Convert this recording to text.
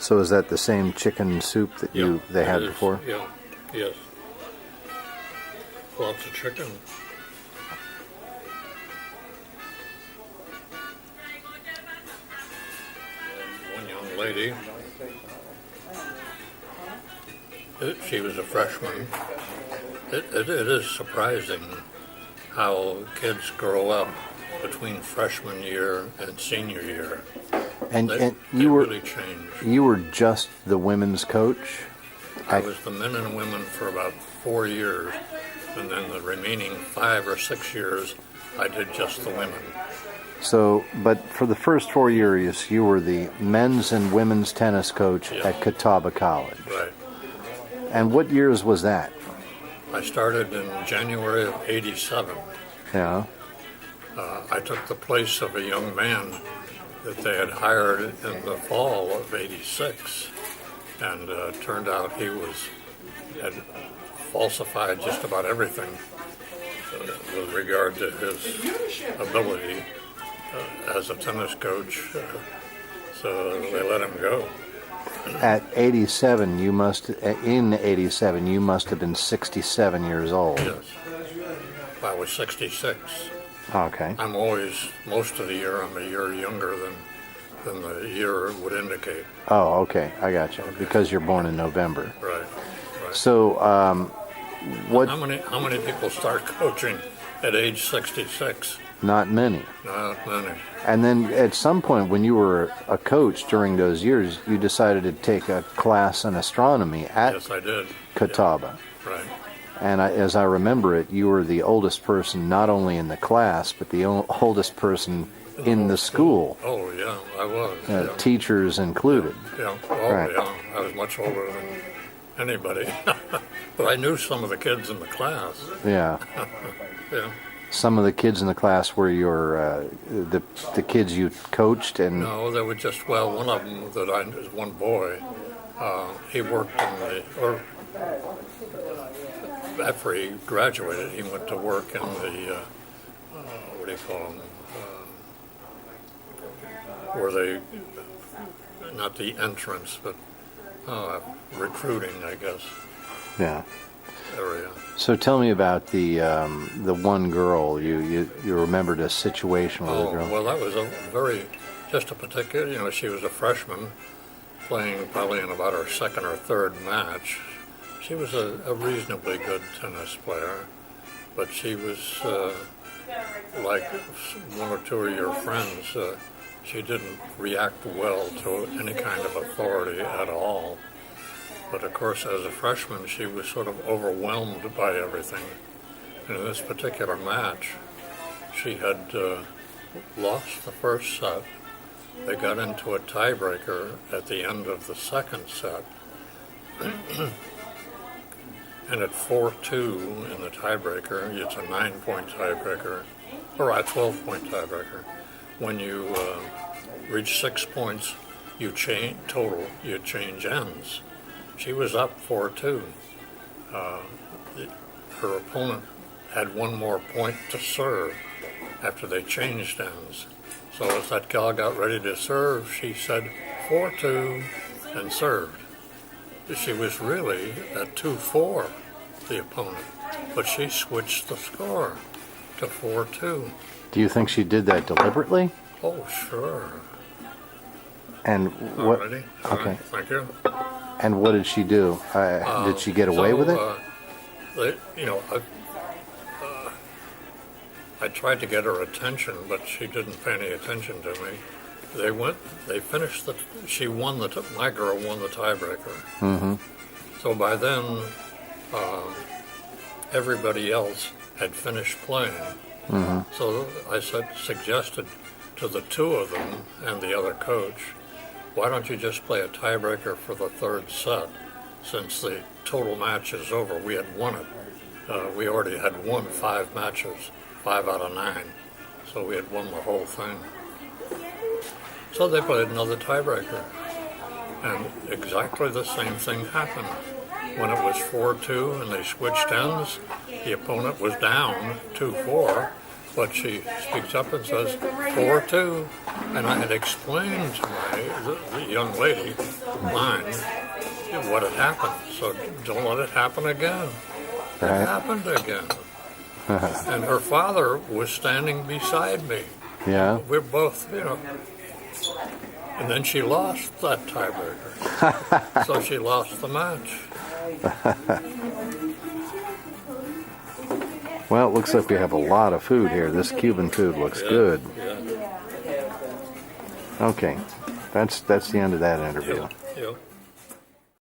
So is that the same chicken soup that they had before? Yeah, yes. Lots of chicken. And one young lady, she was a freshman. It is surprising how kids grow up between freshman year and senior year. And They you were really change. you were just the women's coach? I was the men and women for about 4 years, and then the remaining 5 or 6 years, I did just the women. So, but for the first 4 years, you were the men's and women's tennis coach at Catawba College. Right. And what years was that? I started in January of '87. Yeah. I took the place of a young man that they had hired in the fall of '86, and turned out he had falsified just about everything with regard to his ability as a tennis coach. So they let him go. In '87, you must have been 67 years old. Yes. I was 66. Okay. I'm always, most of the year, I'm a year younger than the year would indicate. Oh, okay. I got you. Because you're born in November. Right. So, what? How many people start coaching at age 66? Not many. Not many. And then at some point when you were a coach during those years, you decided to take a class in astronomy at Yes, I did. Catawba. Yeah. Right. And as I remember it, you were the oldest person not only in the class, but the oldest person in the school. Oh, yeah, I was. Yeah. Teachers included. Yeah. Oh, Right. yeah. I was much older than anybody. But I knew some of the kids in the class. Yeah. Yeah. Some of the kids in the class were your the kids you coached, and No, there were just, well, one of them one boy, he worked after he graduated, he went to work in the, what do you call them, where they, not the entrance, but recruiting, I guess, yeah. area. So tell me about the one girl you remembered a situation with a girl. Well, that was just a particular, she was a freshman playing probably in about her second or third match. She was a reasonably good tennis player, but she was like one or two of your friends. She didn't react well to any kind of authority at all. But of course, as a freshman, she was sort of overwhelmed by everything. And in this particular match, she had lost the first set. They got into a tiebreaker at the end of the second set. And at 4-2 in the tiebreaker, it's a 9-point tiebreaker, or a 12-point tiebreaker. When you reach 6 points, you change ends. She was up 4-2. Her opponent had one more point to serve after they changed ends. So as that gal got ready to serve, she said 4-2 and served. She was really at 2-4, the opponent, but she switched the score to 4-2. Do you think she did that deliberately? Oh, sure. And what? Alrighty. Okay. Right, thank you. And what did she do? Did she get away with it? I tried to get her attention, but she didn't pay any attention to me. They finished my girl won the tiebreaker. Mm-hmm. So by then, everybody else had finished playing. Mm-hmm. So I suggested to the two of them and the other coach, why don't you just play a tiebreaker for the third set, since the total match is over. We had won it. We already had won 5 matches, 5 out of 9. So we had won the whole thing. So they played another tiebreaker. And exactly the same thing happened. When it was 4-2 and they switched ends, the opponent was down 2-4. But she speaks up and says 4-2, and I had explained to the young lady, mine, what had happened. So don't let it happen again. It happened again. And her father was standing beside me. Yeah. We're both, and then she lost that tiebreaker. So she lost the match. Well, it looks like we have a lot of food here. This Cuban food looks good. Yeah. Okay, that's the end of that interview. Yeah.